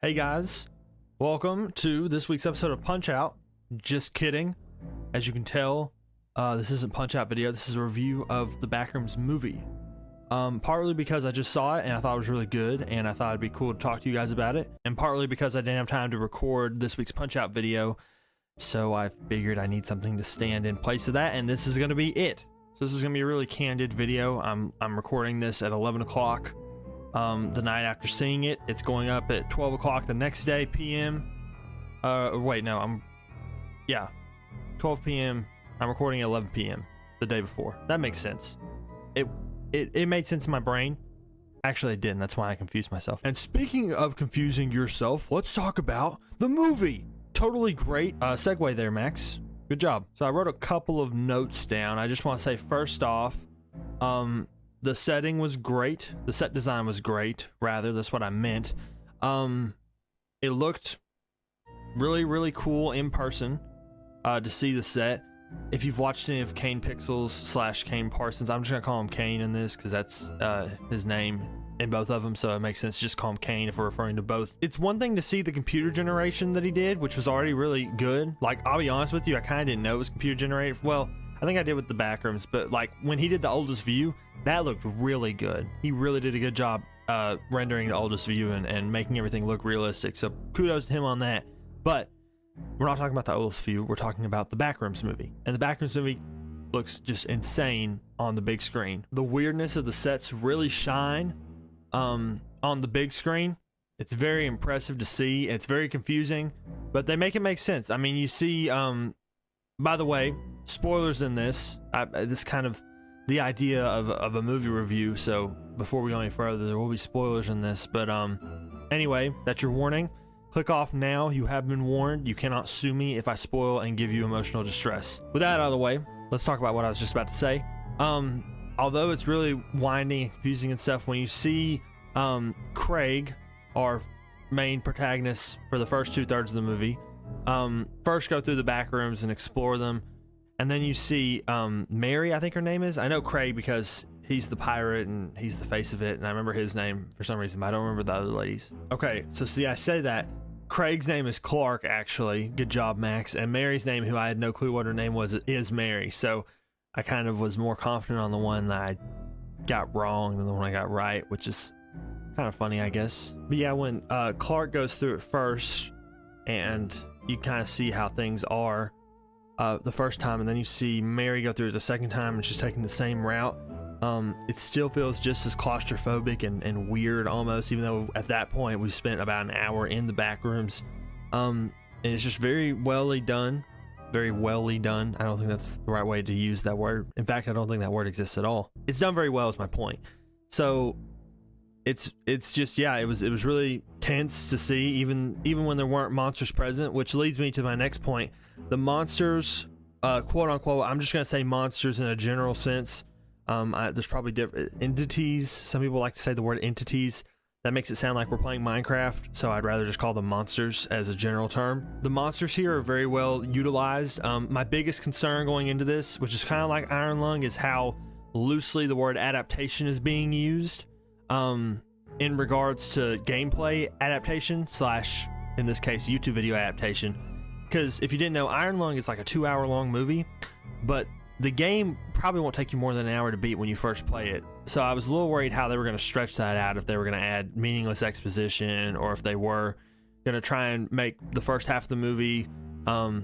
Hey guys, welcome to this week's episode of Punch Out. Just kidding. As you can tell, this isn't Punch Out video. This is a review of the Backrooms movie. Partly because I just saw it and I thought it was really good and I thought it'd be cool to talk to you guys about it. And partly because I didn't have time to record this week's Punch Out video. So I figured I need something to stand in place of that, and this is going to be it. So this is going to be a really candid video. I'm recording this at 11 o'clock. The night after seeing it. It's going up at 12 o'clock the next day p.m. 12 p.m. I'm recording at 11 p.m. the day before. That makes sense. It made sense in my brain. Actually, it didn't. That's why I confused myself. And speaking of confusing yourself, let's talk about the movie. Totally great segue there, Max. Good job. So I wrote a couple of notes down. I just want to say, first off, the setting was great. The set design was great. Rather, that's what I meant. It looked really, really cool in person to see the set. If you've watched any of Kane Pixels / Kane Parsons, I'm just gonna call him Kane in this because that's his name in both of them, so it makes sense to just call him Kane if we're referring to both. It's one thing to see the computer generation that he did, which was already really good. Like, I'll be honest with you, I kind of didn't know it was computer generated. Well, I think I did with the Backrooms, but like when he did the oldest view, that looked really good. He really did a good job rendering the oldest view and making everything look realistic. So kudos to him on that. But we're not talking about the oldest view. We're talking about the Backrooms movie. And the Backrooms movie looks just insane on the big screen. The weirdness of the sets really shine on the big screen. It's very impressive to see. It's very confusing, but they make it make sense. I mean, you see, by the way, spoilers in this. This kind of the idea of a movie review, so before we go any further, there will be spoilers in this, but anyway, that's your warning. Click off now. You have been warned. You cannot sue me if I spoil and give you emotional distress. With that out of the way, let's talk about what I was just about to say. Although it's really winding and confusing and stuff, when you see Craig, our main protagonist for the first 2/3 of the movie, first go through the back rooms and explore them, and then you see Mary, I think her name is. I know Craig because he's the pirate and he's the face of it, and I remember his name for some reason, but I don't remember the other ladies. Okay, so see, I say that Craig's name is Clark, actually. Good job, Max. And Mary's name, who I had no clue what her name was, is Mary. So I kind of was more confident on the one that I got wrong than the one I got right, which is kind of funny, I guess. But yeah, when Clark goes through it first, and you kind of see how things are the first time, and then you see Mary go through it the second time, and she's taking the same route. It still feels just as claustrophobic and weird almost, even though at that point we spent about an hour in the back rooms. And it's just very welly done. Very welly done. I don't think that's the right way to use that word. In fact, I don't think that word exists at all. It's done very well is my point. So it's just, yeah, it was really tense to see, even when there weren't monsters present, which leads me to my next point. The monsters, quote unquote, I'm just gonna say monsters in a general sense. There's probably different entities. Some people like to say the word entities. That makes it sound like we're playing Minecraft, so I'd rather just call them monsters as a general term. The monsters here are very well utilized. My biggest concern going into this, which is kind of like Iron Lung, is how loosely the word adaptation is being used in regards to gameplay adaptation / in this case YouTube video adaptation. Because if you didn't know, Iron Lung is like a 2-hour-long movie, but the game probably won't take you more than an hour to beat when you first play it. So I was a little worried how they were going to stretch that out, if they were going to add meaningless exposition, or if they were going to try and make the first half of the movie, I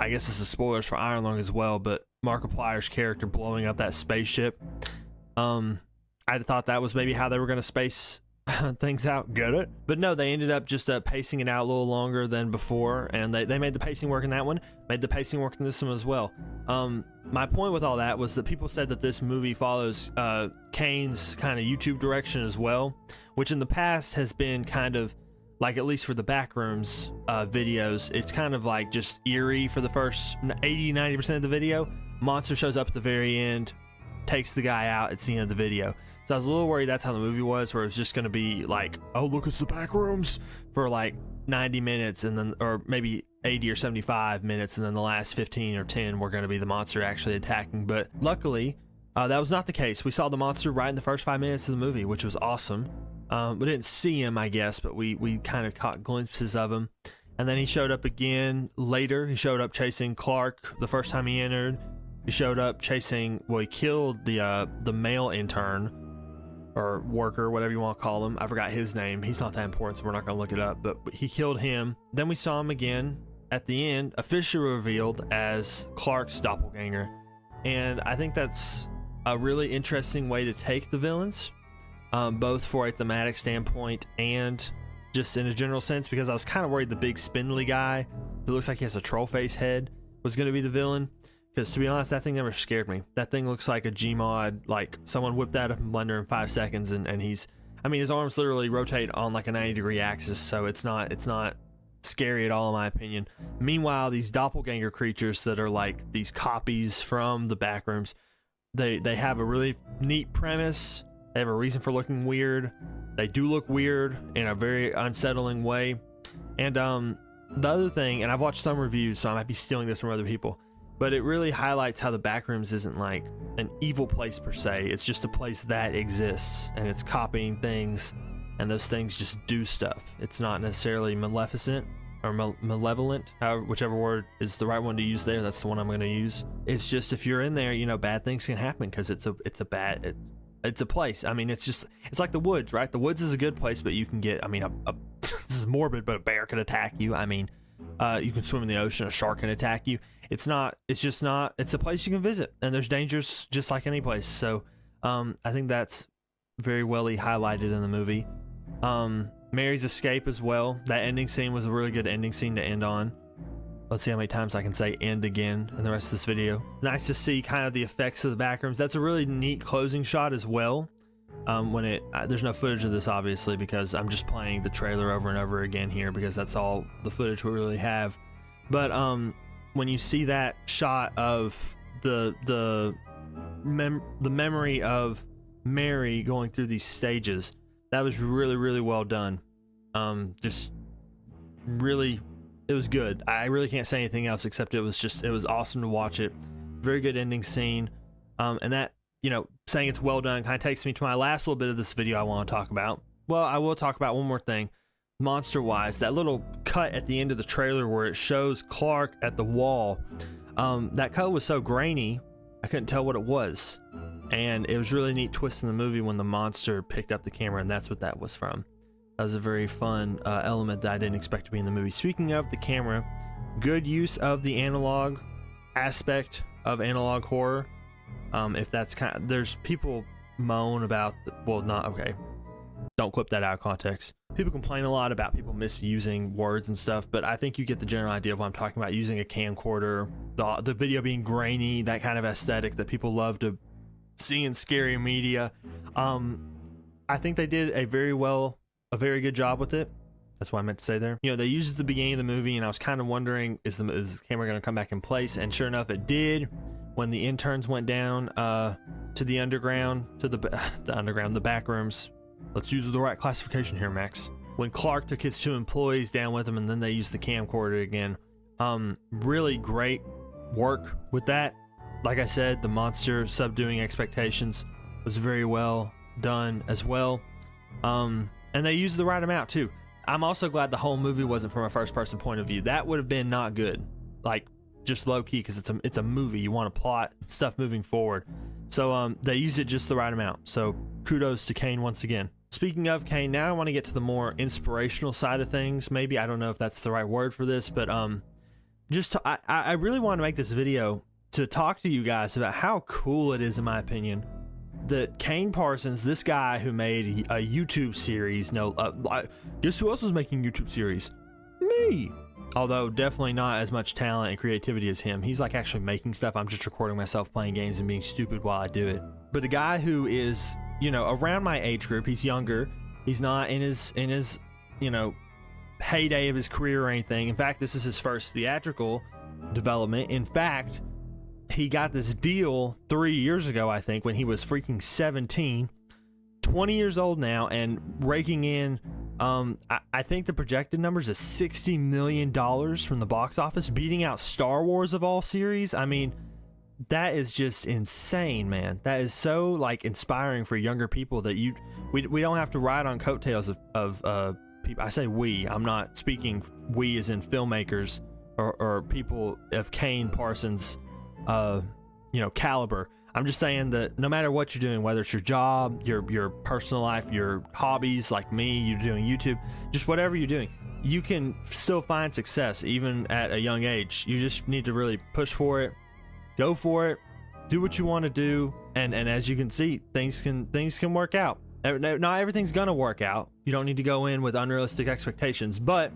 guess this is spoilers for Iron Lung as well, but Markiplier's character blowing up that spaceship. I thought that was maybe how they were going to space things out. Get it? But no, they ended up just pacing it out a little longer than before, and they made the pacing work in that one, made the pacing work in this one as well. My point with all that was that people said that this movie follows Kane's kind of YouTube direction as well, which in the past has been kind of like, at least for the Backrooms videos, it's kind of like just eerie for the first 80-90% of the video. Monster shows up at the very end, takes the guy out at the end of the video. So I was a little worried that's how the movie was, where it's just going to be like, oh, look, it's the Backrooms for like 90 minutes, and then, or maybe 80 or 75 minutes, and then the last 15 or 10 were going to be the monster actually attacking. But luckily, that was not the case. We saw the monster right in the first 5 minutes of the movie, which was awesome. We didn't see him, I guess, but we kind of caught glimpses of him. And then he showed up again later. He showed up chasing Clark the first time he entered. He showed up chasing, well, he killed the male intern or worker, whatever you want to call him. I forgot his name. He's not that important, so we're not going to look it up. But he killed him. Then we saw him again at the end, officially revealed as Clark's doppelganger. And I think that's a really interesting way to take the villains, both for a thematic standpoint and just in a general sense, because I was kind of worried the big spindly guy who looks like he has a troll face head was going to be the villain. Because to be honest, that thing never scared me. That thing looks like a Gmod, like someone whipped that up in Blender in 5 seconds, and he's, I mean, his arms literally rotate on like a 90-degree axis, so it's not scary at all in my opinion. Meanwhile, these doppelganger creatures that are like these copies from the Backrooms, they have a really neat premise. They have a reason for looking weird. They do look weird in a very unsettling way. And the other thing, and I've watched some reviews, so I might be stealing this from other people, but it really highlights how the Backrooms isn't like an evil place per se. It's just a place that exists, and it's copying things, and those things just do stuff. It's not necessarily maleficent or malevolent, however, whichever word is the right one to use there. That's the one I'm going to use. It's just, if you're in there, you know, bad things can happen because it's a place. I mean, it's like the woods, right? The woods is a good place, but you can get, I mean, this is morbid, but a bear could attack you. I mean, you can swim in the ocean, a shark can attack you. It's a place you can visit, and there's dangers just like any place. So I think that's very well highlighted in the movie. Mary's escape as well. That ending scene was a really good ending scene to end on. Let's see how many times I can say end again in the rest of this video. Nice to see kind of the effects of the Backrooms. That's a really neat closing shot as well. There's no footage of this obviously because I'm just playing the trailer over and over again here because that's all the footage we really have. But when you see that shot of the memory of Mary going through these stages, that was really, really well done. Just really, it was good. I really can't say anything else except it was awesome to watch it. Very good ending scene. And that, you know, saying it's well done kind of takes me to my last little bit of this video I want to talk about. Well, I will talk about one more thing. Monster wise, that little cut at the end of the trailer where it shows Clark at the wall, that cut was so grainy I couldn't tell what it was, and it was really neat twist in the movie when the monster picked up the camera, and that's what that was from. That was a very fun element that I didn't expect to be in the movie. Speaking of the camera, good use of the analog aspect of analog horror. If that's kind of, there's people moan about don't clip that out of context. People complain a lot about people misusing words and stuff, but I think you get the general idea of what I'm talking about. Using a camcorder, the video being grainy, that kind of aesthetic that people love to see in scary media. I think they did a very good job with it. That's what I meant to say there. You know, they used it at the beginning of the movie, and I was kind of wondering, is the camera going to come back in place? And sure enough, it did. When the interns went down to the underground, to the Backrooms. Let's use the right classification here, Max. When Clark took his 2 employees down with him, and then they used the camcorder again. Really great work with that. Like I said, the monster subduing expectations was very well done as well. And they used the right amount too. I'm also glad the whole movie wasn't from a first-person point of view. That would have been not good. Like, just low-key, because it's a movie. You want to plot stuff moving forward. So they used it just the right amount. So kudos to Kane once again. Speaking of Kane, now I want to get to the more inspirational side of things. Maybe, I don't know if that's the right word for this, but I really want to make this video to talk to you guys about how cool it is, in my opinion, that Kane Parsons, this guy who made a YouTube series, guess who else is making YouTube series? Me. Although definitely not as much talent and creativity as him. He's like actually making stuff. I'm just recording myself playing games and being stupid while I do it. But a guy who is, you know, around my age group, he's younger. He's not in his, you know, heyday of his career or anything. In fact, this is his first theatrical development. In fact, he got this deal 3 years ago, I think, when he was freaking 17, 20 years old now, and raking in, I think the projected numbers is $60 million from the box office, beating out Star Wars of all series. I mean, That is just insane, man. That is so like inspiring for younger people that we don't have to ride on coattails of people. I say we, I'm not speaking we as in filmmakers or people of Kane Parsons caliber. I'm just saying that no matter what you're doing, whether it's your job, your personal life, your hobbies, like me, you're doing YouTube, just whatever you're doing, you can still find success even at a young age. You just need to really push for it, go for it, do what you want to do, and as you can see, things can work out. Not everything's gonna work out. You don't need to go in with unrealistic expectations, but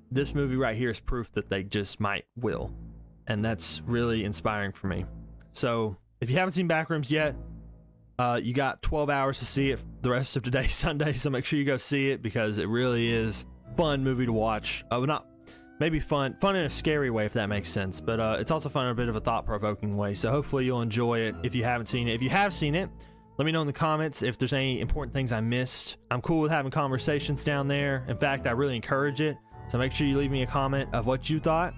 this movie right here is proof that they just might will, and that's really inspiring for me. So if you haven't seen Backrooms yet, you got 12 hours to see it the rest of today, Sunday, so make sure you go see it because it really is a fun movie to watch. Not maybe fun in a scary way, if that makes sense, but it's also fun in a bit of a thought-provoking way, so hopefully you'll enjoy it if you haven't seen it. If you have seen it, let me know in the comments if there's any important things I missed. I'm cool with having conversations down there. In fact, I really encourage it, so make sure you leave me a comment of what you thought.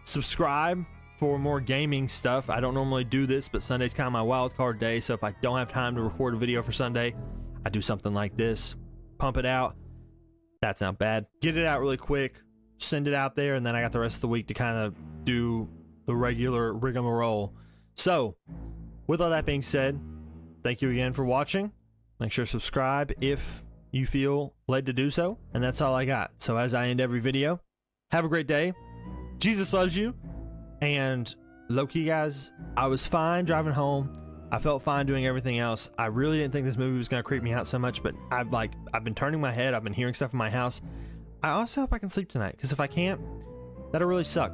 Subscribe for more gaming stuff. I don't normally do this, but Sunday's kind of my wild card day, so if I don't have time to record a video for Sunday, I do something like this. Pump it out. That's not bad. Get it out really quick, send it out there, and then I got the rest of the week to kind of do the regular rigmarole. So, with all that being said, thank you again for watching. Make sure to subscribe if you feel led to do so, and that's all I got. So as I end every video, have a great day. Jesus loves you. And low-key, guys, I was fine driving home. I felt fine doing everything else. I really didn't think this movie was going to creep me out so much, but I've been turning my head. I've been hearing stuff in my house. I also hope I can sleep tonight, because if I can't, that'll really suck.